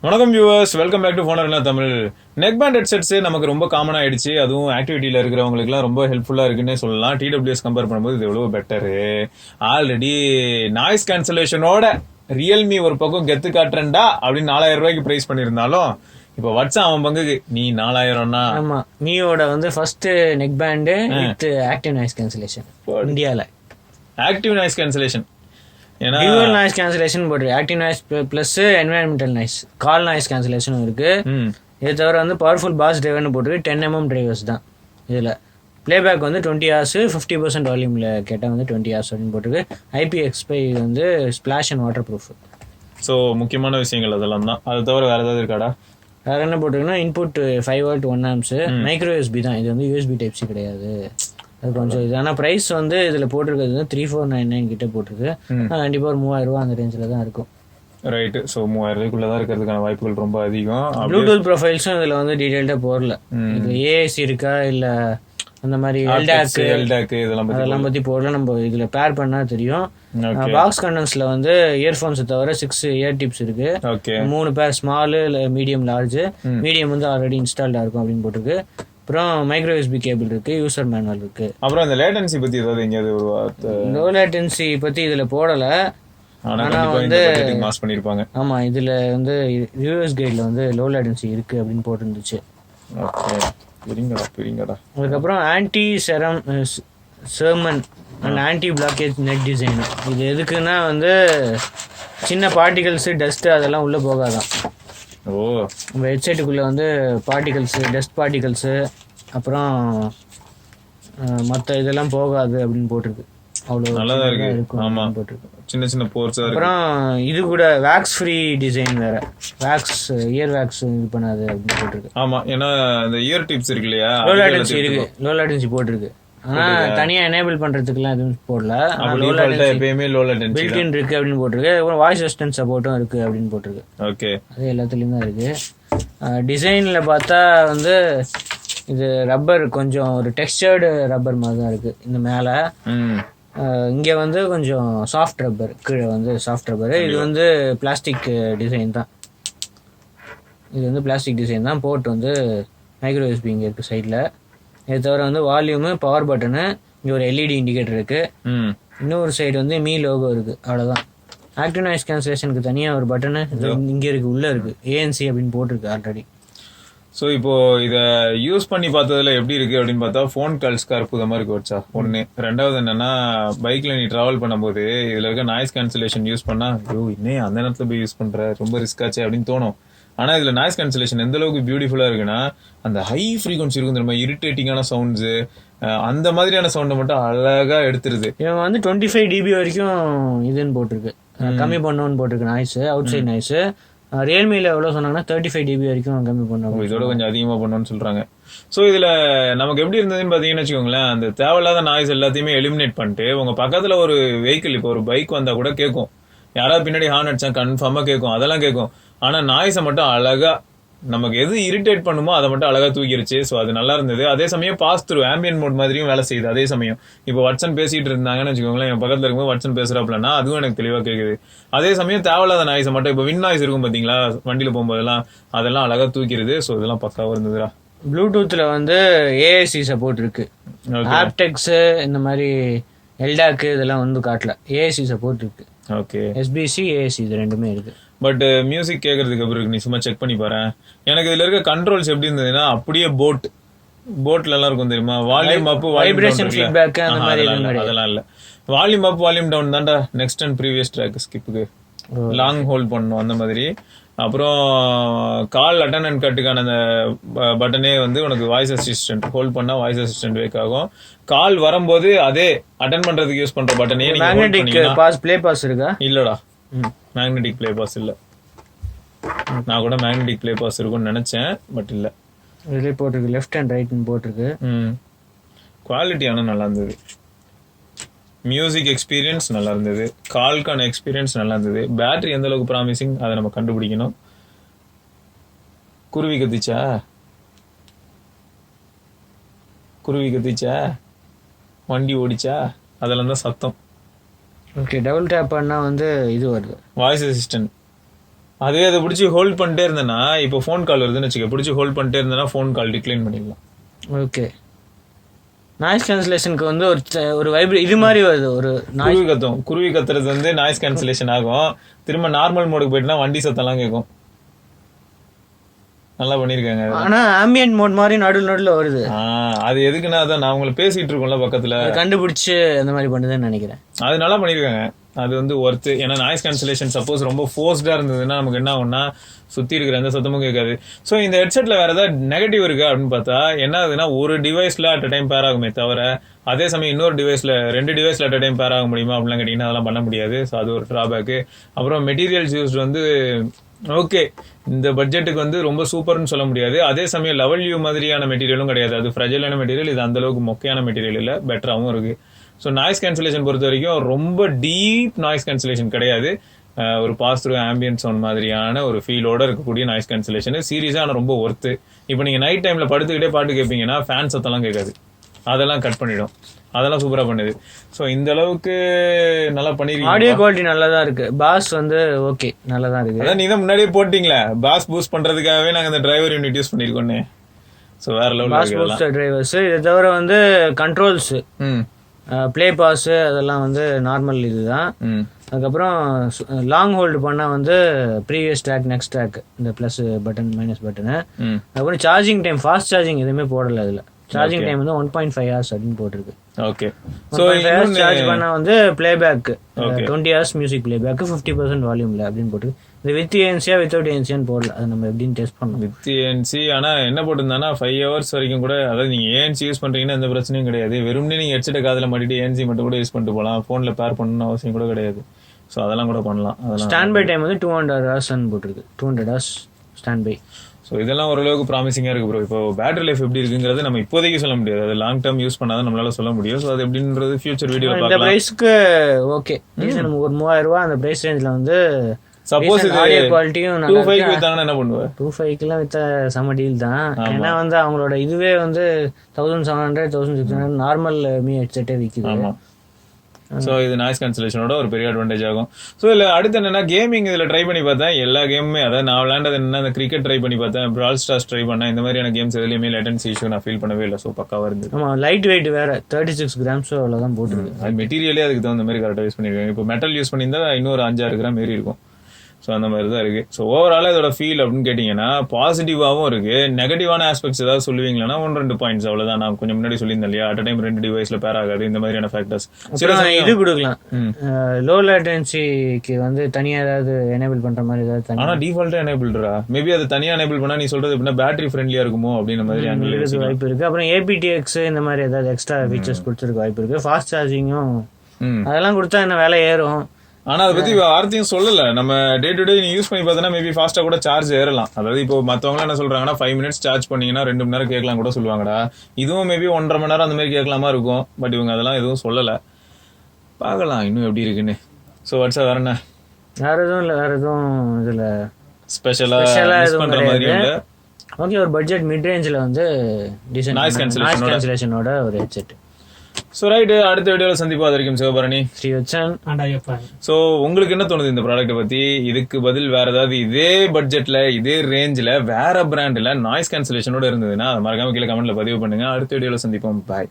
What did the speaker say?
வணக்கம் viewers, welcome back to Phoner Tamil. Neckband headsets நமக்கு ரொம்ப காமன் ஆயிடுச்சு. அதுவும் ஆக்டிவிட்டியில இருக்கிறவங்களுக்குலாம் ரொம்ப ஹெல்ப்ஃபுல்லா இருக்குன்னு சொல்லலாம். டிடபிள்யூஎஸ் கம்பேர் பண்ணும்போது இது எவ்வளவு பெட்டரு. ஆல்ரெடி நாய்ஸ் கேன்சலேஷனோட ரியல்மி ஒரு பக்கம் கெத்து காட்டுறேன்டா அப்படின்னு 4000 ரூபாய்க்கு பிரைஸ் பண்ணியிருந்தாலும் இப்போ வாட்ஸ்அப் அவன் பங்குக்கு நீ 4000னா. ஆமா, மீயோட first neck band with active noise cancellation இந்தியால. Active noise cancellation dual noise cancellation போட்டுருக்கு. Active noise plus environmental noise call noise கேன்சலேஷனும் இருக்கு. இது தவிர பவர்ஃபுல் பாஸ் டிரைவர்னு போட்டுருக்கு. 10mm டிரைவர்ஸ் தான் இதுல. பிளேபேக் 20 hours 50% வால்யூமில் கேட்டால் 20 hours அப்படின்னு போட்டிருக்கு. IPX5 splash and water proof. So முக்கியமான விஷயங்கள் அதெல்லாம் தான். அது தவிர வேற ஏதாவது இருக்காடா? வேற என்ன போட்டிருக்குன்னா input 5V 1 amps, micro USB தான். இது USB டைப்சி கிடையாது. அது கொஞ்சம் இது. ஆனால் ப்ரைஸ் இதில் போட்டிருக்கிறது 3499 கிட்ட போட்டிருக்கு. கண்டிப்பாக ஒரு 3000 ரூபா அந்த ரேஞ்சில் தான் இருக்கும். ரைட்டு. ஸோ 3000 ரூபாய்க்குள்ள தான் இருக்கிறதுக்கான வாய்ப்புகள் ரொம்ப அதிகம். ப்ளூடூத் ப்ரொஃபைல்ஸும் இதில் டீடைல்டாக போடல. இது ஏஏசி இருக்கா இல்லை அந்த மாதிரி எல்டாக் இதெல்லாம் பற்றி போடல. நம்ம இதில் பேர் பண்ணால் தெரியும். பாக்ஸ் கண்டென்ட்ஸில் இயர்ஃபோன்ஸை தவிர 6 இயர் டிப்ஸ் இருக்கு. 3 பேர் small, medium, large. Medium already இன்ஸ்டால்டாக இருக்கும் அப்படின்னு போட்டிருக்கு. அப்புறம் மைக்ரோ USB கேபிள் இருக்கு, யூசர் மேனுவல் இருக்கு. அப்புறம் இந்த லேட்டன்சி பத்தி ஏதாவது எங்கேயாவது லோ லேட்டன்சி பத்தி இதுல போடல. ஆனா மாஸ் பண்ணிருப்பாங்க. ஆமா, இதுல யூஎஸ் கைட்ல லோ லேட்டன்சி இருக்கு அப்படின்னு போட்டுருந்துச்சு. அதுக்கப்புறம் anti sermon and anti blockage net design. இது எதுக்குன்னா சின்ன பார்ட்டிகல்ஸ், டஸ்ட் அதெல்லாம் உள்ள போகாதான். நம்ம ஹெட்செட்டுக்குள்ளே பார்ட்டிகல்ஸு, டஸ்ட் பார்ட்டிகல்ஸு, அப்புறம் மற்ற இதெல்லாம் போகாது அப்படின்னு போட்டிருக்கு. அவ்வளோ நல்லா இருக்கும். ஆமாம், போட்டிருக்கு. சின்ன சின்ன போர்ஸ். அப்புறம் இது கூட வேக்ஸ் ஃப்ரீ டிசைன் வேற. வேக்ஸ், இயர் வேக்ஸ் இது பண்ணாது அப்படின்னு போட்டிருக்கு. ஆமாம், ஏன்னா இந்த இயர் டிப்ஸ் இருக்கு இல்லையா, லோ லேட்டன்சி இருக்கு. லோ லேட்டன்சி போட்டிருக்கு. ஆனா தனியா எனேபிள் பண்றதுக்குலாம் எதுவும் போடல. எப்பயுமே லோ லேட்டன்சி பில்ட்-இன் இருக்கு அப்படின்னு போட்டிருக்கு. அப்புறம் வாய்ஸ் அசிஸ்டன்ட் சப்போர்ட்டும் இருக்கு அப்படின்னு போட்டிருக்கு. ஓகே, அது எல்லாத்துலயும் தான் இருக்கு. டிசைன்ல பார்த்தா இது ரப்பர், கொஞ்சம் ஒரு டெக்ஸ்டர்டு ரப்பர் மாதிரி தான் இருக்கு. இந்த மேல இங்க கொஞ்சம் சாஃப்ட் ரப்பர், கீழே சாஃப்ட் ரப்பர். இது பிளாஸ்டிக் டிசைன் தான். இது பிளாஸ்டிக் டிசைன் தான். போர்ட் மைக்ரோ USB இங்க இருக்கு சைட்ல. இது தவிர வால்யூமு, பவர் பட்டனு, இங்கே ஒரு LED இண்டிகேட்டர் இருக்கு. இன்னொரு சைடு மீ லோகோ இருக்கு. அவ்வளோதான். ஆக்டிவ் நாய்ஸ் கேன்சலேஷனுக்கு தனியாக ஒரு பட்டனு இங்கே இருக்கு, உள்ள இருக்கு. ANC அப்படின்னு போட்டிருக்கு ஆல்ரெடி. ஸோ இப்போ இதை யூஸ் பண்ணி பார்த்ததுல எப்படி இருக்கு அப்படின்னு பார்த்தா, ஃபோன் கால்ஸ்க்கு அற்புதமா இருக்கு வச்சா ஒன்று. ரெண்டாவது என்னன்னா, பைக்ல நீ டிராவல் பண்ணும்போது இதுல இருக்க நாய்ஸ் கேன்சலேஷன் யூஸ் பண்ணா, ஐயோ இன்னும் அந்த நேரத்தில் போய் யூஸ் பண்ற, ரொம்ப ரிஸ்க் ஆச்சு அப்படின்னு தோணும். ஆனா இதுல நாய்ஸ் கேன்சலேஷன் எந்த அளவுக்கு பியூட்டிஃபுல்லா இருக்குன்னா, அந்த ஹை ஃப்ரீக்வன்சி இருக்கும் தெரியுமா, இரிட்டேட்டிங்கான சவுண்ட்ஸ், அந்த மாதிரியான சவுண்டை மட்டும் அழகா எடுத்துருது. இவன் 25 dB வரைக்கும் இதுன்னு போட்டிருக்கு, கம்மி பண்ணணும்னு போட்டிருக்கு. Noise, outside noise. ரியல்மியில் எவ்வளோ சொன்னாங்கன்னா 35 dB வரைக்கும் கம்மி பண்ணுவோம். இதோட கொஞ்சம் அதிகமாக பண்ணணும்னு சொல்றாங்க. ஸோ இதுல நமக்கு எப்படி இருந்ததுன்னு பாத்தீங்கன்னு வச்சுக்கோங்களேன், அந்த தேவையில்லாத நாய்ஸ் எல்லாத்தையுமே எலிமினேட் பண்ணிட்டு, உங்க பக்கத்துல ஒரு வெஹிக்கிள், இப்போ ஒரு பைக் வந்தா கூட கேட்கும், யாராவது பின்னாடி ஹார்ன் அடிச்சா கன்ஃபார்மா கேட்கும், அதெல்லாம் கேட்கும். ஆனா நாய்ஸை மட்டும் அழகா, நமக்கு எது இரிட்டேட் பண்ணுமோ அதை மட்டும் அழகா தூக்கிருச்சு. ஸோ அது நல்லா இருந்தது. அதே சமயம் பாஸ் த்ரூ ஆம்பியன் மோட் மாதிரியும் வேலை செய்யுது. அதே சமயம் இப்போ வாட்ஸ்அப் பேசிட்டு இருந்தாங்கன்னு வச்சுக்கோங்களேன், என் பக்கத்துல இருக்கும்போது வாட்ஸ்அப் பேசுறாப்லன்னா அதுவும் எனக்கு தெளிவா கேக்குது. அதே சமயம் தேவையில்லாத நாய்ஸை மட்டும், இப்போ வின் நாய்ஸ் இருக்கும் பாத்தீங்களா வண்டியில போகும்போதெல்லாம், அதெல்லாம் அழகா தூக்கிடுது. ஸோ இதெல்லாம் பக்காவா இருந்ததுடா. ப்ளூடூத்ல AAC சப்போர்ட் இருக்கு. ஆப்டெக்ஸ் இந்த மாதிரி எல்டாக்கு இதெல்லாம் காட்டல. AAC சப்போர்ட் இருக்கு. ஓகே, SBC AAC இது ரெண்டுமே இருக்கு. பட் மியூசிக் கேட்கறதுக்கு அப்புறம் நீ சும்மா செக் பண்ணி பாரு. எனக்கு இதுல இருக்க கண்ட்ரோல்ஸ் எப்படி இருந்ததுன்னா, அப்படியே போட்ல எல்லாம் இருக்கும் தெரியுமா, வால்யூம் அப், வைப்ரேஷன் ஃபீட்பேக் அந்த மாதிரி அதெல்லாம் இல்ல. வால்யூம் அப், வால்யூம் டவுன் தான்டா நெக்ஸ்ட் அண்ட் ப்ரீவியஸ் ட்ராக் ஸ்கிப்புக்கு லாங் ஹோல்ட் பண்ணணும் அந்த மாதிரி. அப்புறம் கால் அட்டன் அண்ட் கட்டுக்கான அந்த பட்டனே உனக்கு வாய்ஸ் அசிஸ்டன்ட், ஹோல்ட் பண்ணா வாய்ஸ் அசிஸ்டன்ட் வேக் ஆகும். கால் வரும்போது அதே அட்டன் பண்றதுக்கு யூஸ் பண்ற பட்டனே மேக்னெட்டிக் ப்ளே பாஸ் இருக்கா? இல்லடா, மேக்னெட்டிக் ப்ளே பாஸ் இல்ல. நான் கூட மேக்னெட்டிக் ப்ளே பாஸ் இருக்கும்னு நினைச்சேன், பட் இல்ல. இதுல போட்டிருக்கு லெஃப்ட் அண்ட் ரைட் போட்டிருக்கு. குவாலிட்டி ஆனா நல்லா இருந்தது. மியூசிக் எக்ஸ்பீரியன்ஸ் நல்லா இருந்தது. கால்கான எக்ஸ்பீரியன்ஸ் நல்லா இருந்தது. பேட்டரி எந்த அளவுக்கு ப்ராமிசிங் அதை நம்ம கண்டுபிடிக்கணும். குருவி கத்திச்சா, வண்டி ஓடிச்சா, அதெல்லாம் தான் சத்தம். ஓகே, டபுள் டேப் பண்ணா இது வருது, வாய்ஸ் அசிஸ்டன்ட். அதே அதை பிடிச்சி ஹோல்ட் பண்ணிட்டே இருந்தேன்னா இப்போ ஃபோன் கால் வருதுன்னு வச்சுக்க, பிடிச்சி ஹோல்ட் பண்ணிட்டே இருந்தேன்னா ஃபோன் கால் டிக்ளைன் பண்ணிடலாம். ஓகே. நாய்ஸ் கேன்சலேஷனுக்கு வந்து ஒரு இது மாதிரி வருது, ஒரு குருவி கத்துறது வந்து நாய்ஸ் கேன்சலேஷன் ஆகும். திரும்ப நார்மல் மோடுக்கு போயிட்டுனா வண்டி சத்தம்லாம் கேட்கும். நல்லா பண்ணிருக்காங்க. ஆனா ஆம்பியன்ட் மோட் மாதிரி நடுவுல வருது. அது எதுக்குன்னா அதான் நான் உங்களை பேசிட்டு இருக்கோம்ல பக்கத்துல, கண்டுபிடிச்சு அந்த மாதிரி பண்ணுதுன்னு நினைக்கிறேன். அது நல்லா பண்ணிருக்காங்க. அது வந்து ஒர்த்து. ஏன்னா நாய்ஸ் கேன்சலேஷன் சப்போஸ் ரொம்ப ஃபோர்ஸ்டா இருந்ததுன்னா நமக்கு என்ன ஆகும்னா சுத்தி இருக்கிற எந்த சத்தமும் கேட்காது. ஸோ இந்த ஹெட்செட்ல வேற ஏதாவது நெகட்டிவ் இருக்கா அப்படின்னு பார்த்தா என்ன ஆகுதுன்னா, ஒரு டிவைஸ்ல அட் டைம் பேர் ஆகுமே தவிர அதே சமயம் இன்னொரு டிவைஸ்ல 2 டிவைஸ்ல அட் டைம் பேர் ஆக முடியுமா அப்படிலாம் கேட்டீங்கன்னா அதெல்லாம் பண்ண முடியாது. ஸோ அது ஒரு டிராபேக். அப்புறம் மெட்டீரியல்ஸ் யூஸ்ட் வந்து ஓகே, இந்த பட்ஜெட்டுக்கு வந்து ரொம்ப சூப்பர்னு சொல்ல முடியாது. அதே சமயம் லெவல் யூ மாதிரியான மெட்டீரியலும் கிடையாது. அது ஃப்ரெஜைலான மெட்டீரியல். இது அந்த அளவுக்கு மொக்கையான மெட்டீரியல் இல்லை, பெட்டராகவும் இருக்கு. ஸோ நாய்ஸ் கேன்சலேஷன் பொறுத்த வரைக்கும் ரொம்ப டீப் நாய்ஸ் கேன்சலேஷன் கிடையாது. ஒரு பாஸ் த்ரூ ஆம்பியன்ட் சவுண்ட் மாதிரியான ஒரு ஃபீலோட இருக்கக்கூடிய நாய்ஸ் கேன்சலேஷன் சீரியஸாக ஆனால் ரொம்ப ஒர்த்து. இப்போ நீங்கள் நைட் டைமில் படுத்துக்கிட்டே பாட்டு கேட்பீங்கன்னா ஃபேன் சத்தம்லாம் கேட்காது, அதெல்லாம் கட் பண்ணிடும். அதெல்லாம் சூப்பராக பண்ணுது. ஸோ இந்த அளவுக்கு நல்லா பண்ணிருக்கீங்க. ஆடியோ குவாலிட்டி நல்லா தான் இருக்கு. பாஸ் வந்து ஓகே நல்லா தான் இருக்கு. அதான் நீ தான் முன்னாடியே போட்டீங்களா, பாஸ் பூஸ்ட் பண்றதுக்காகவே நாங்கள் இந்த டிரைவர் யூனிட் யூஸ் பண்ணிருக்கோன்னே. ஸோ வேற லெவல் பாஸ் பூஸ்டர் டிரைவர்ஸ். இதை தவிர வந்து கண்ட்ரோல்ஸ், ப்ளே பாஸ் அதெல்லாம் வந்து நார்மல் இதுதான். அதுக்கப்புறம் லாங் ஹோல்டு பண்ணா வந்து ப்ரீவியஸ் ட்ராக் நெக்ஸ்ட் ட்ராக் இந்த பிளஸ் பட்டன் மைனஸ் பட்டனு. அதுக்கப்புறம் சார்ஜிங் டைம் ஃபாஸ்ட் சார்ஜிங் எதுவுமே போடல. இதுல சார்ஜிங் டைம் வந்து 1.5 hours அப்படின்னு போட்டிருக்கு. ஓகே. ஸோ சார்ஜ் பண்ணா வந்து பிளேபேக் 20 hours மியூசிக் பிளேபேக் 50% வால்யூம்ல அப்படின்னு போட்டுருக்கு. இது வித் ஏஎன்சியா வித்தவுட் ஏஎன்சியான்னு போடல. அது நம்ம எப்படின்னு டெஸ்ட் பண்ணோம். With ANC. ஆனா என்ன போட்டிருந்தானா 5 hours வரைக்கும் கூட, அதாவது நீங்க ஏஎன்சி யூஸ் பண்றீங்கன்னா எந்த பிரச்சனையும் கிடையாது. வெறும்னே நீங்க ஹெட்செட் காதுல மாட்டிட்டு ஏஎன்சி மட்டும் கூட யூஸ் பண்ணிட்டு போகலாம். போன்ல பேர் பண்ணணும்னு அவசியம் கூட கிடையாது. ஸோ அதெல்லாம் கூட பண்ணலாம். ஸ்டாண்ட் பை டைம் வந்து 200 hours போட்டிருக்கு. 200 hours ஸ்டாண்ட் பை. ஸோ இதெல்லாம் ஓரளவுக்கு ப்ராமிசிங்காக இருக்கு ப்ரோ. இப்போ பேட்டரி லைஃப் எப்படி இருக்குங்கிறது நம்ம இப்போதைக்கு சொல்ல முடியாது. அது லாங் டேர்ம் யூஸ் பண்ணாதான் நம்மளால சொல்ல முடியும். ஸோ அது எப்படின்றது ஃபியூச்சர் வீடியோ இந்த பிரைஸ்க்கு ஓகே. நம்ம ஒரு 3000 ரூபாய் அந்த பிரைஸ் ரேஞ்சில் வந்து சப்போஸ் இது ஆடியோ குவாலிட்டியும் 2.5 வித்தாங்கன்னா என்ன பண்ணுவேன்? 2.5 வித்த செம டீல் தான். ஏன்னா வந்து அவங்களோட இதுவே வந்து 1700 1600 நார்மல் மீ ஹெட்செட்டே விற்குது. ஸோ இது நாய்ஸ் கேன்சலேஷனோட ஒரு பெரிய அட்வான்டேஜ் ஆகும். ஸோ இதில் அடுத்து என்னன்னா கேமிங் இதில் ட்ரை பண்ணி பார்த்தேன். எல்லா கேமுமே, அதாவது நான் விளையாண்டது என்ன, அந்த கிரிக்கெட் ட்ரை பண்ணி பார்த்தேன், பிரால் ஸ்டார்ஸ் ட்ரை பண்ணேன். இந்த மாதிரியான கேம்ஸ் எதுலையுமே லேட்டன்சி இஷ்யூ நான் ஃபீல் பண்ணவே இல்லை. ஸோ பக்காவாக இருந்தது. ஆமாம், லைட் வெயிட் வேற 36 grams அவ்வளோதான் போட்டுருக்கு. அது மெட்டீரியலே அதுக்கு தகுந்த மாதிரி கரெக்டாக யூஸ் பண்ணியிருக்காங்க. இப்போ மெட்டல் யூஸ் பண்ணியிருந்தா இன்னொரு 5-6 கிராம் ஏறி இருக்கும். ஸோ அந்த மாதிரி தான் இருக்கு. ஸோ ஓவராலாக இதோட ஃபீல் அப்படின்னு கேட்டிங்கன்னா பாசிட்டிவாகவும் இருக்கு. நெகட்டிவான ஆஸ்பெக்ட்ஸ் ஏதாவது சொல்லுவீங்களா? 1-2 பாயிண்ட்ஸ் அவ்வளோதான். நான் கொஞ்சம் முன்னாடி சொல்லியிருந்தேன் இல்லையா, அட் டைம் 2 டிவைஸ்ல பேர் ஆகாது, இந்த மாதிரியான ஃபேக்டர்ஸ். இது கொடுக்கலாம், லோ லேட்டன்சிக்கு வந்து தனியாக ஏதாவது எனேபிள் பண்ற மாதிரி ஏதாவது. ஆனால் டிஃபால்ட்டா எனேபிள்ரா, மேபி அது தனியாக எனேபிள் பண்ணா நீ சொல்றது எப்படின்னா பேட்டரி ஃப்ரெண்ட்லியா இருக்குமோ அப்படின்ற மாதிரி வாய்ப்பு இருக்கு. அப்புறம் ஏபிடிஎக்ஸ் இந்த மாதிரி ஏதாவது எக்ஸ்ட்ரா ஃபீச்சர்ஸ் கொடுத்துருக்க வாய்ப்பு இருக்கு. ஃபாஸ்ட் சார்ஜிங்கும் அதெல்லாம் கொடுத்தா என்ன வேலை ஏறும். ஆனா அதை பத்தி வார்த்தையும் சொல்லல. நம்ம டே டு டே யூஸ் பண்ணி பார்த்தோன்னா மேபி ஃபாஸ்டா கூட சார்ஜ் ஏறலாம். அதாவது இப்போ மத்தவங்க என்ன சொல்றாங்கன்னா 5 minutes சார்ஜ் பண்ணீங்கன்னா 2 மணி நேரம் கேட்கலாம் கூட சொல்லுவாங்கடா. இதுவும் மேபி 1.5 மணி நேரம் அந்த மாதிரி கேட்கலாமா இருக்கும். பட் இவங்க அதெல்லாம் எதுவும் சொல்லல. பார்க்கலாம் இன்னும் எப்படி இருக்குன்னு. ஸோ வாட்ஸ்அப் வேற என்ன, வேற எதுவும் இல்லை, வேற எதுவும் இதுல ஸ்பெஷலா பண்ற மாதிரி இல்லை. ஓகே, ஒரு பட்ஜெட் மிட் ரேஞ்சில் வந்து நாய்ஸ் கேன்சலேஷனோட ஒரு ஹெட்செட். ஸோ ரைட்டு, அடுத்த வீடியோவில் சந்திப்பா. அது வரைக்கும் சிவபரணி, ஸ்ரீவச்சன். ஸோ உங்களுக்கு என்ன தோணுது இந்த ப்ராடக்ட்டை பத்தி? இதுக்கு பதில் வேற ஏதாவது இதே பட்ஜெட்ல இதே ரேஞ்சில் வேற பிராண்ட்ல நாய்ஸ் கேன்சலேஷனோட இருந்ததுன்னா அதை மறக்காம கீழே கமெண்ட்ல பதிவு பண்ணுங்க. அடுத்த வீடியோவில் சந்திப்போம். பாய்.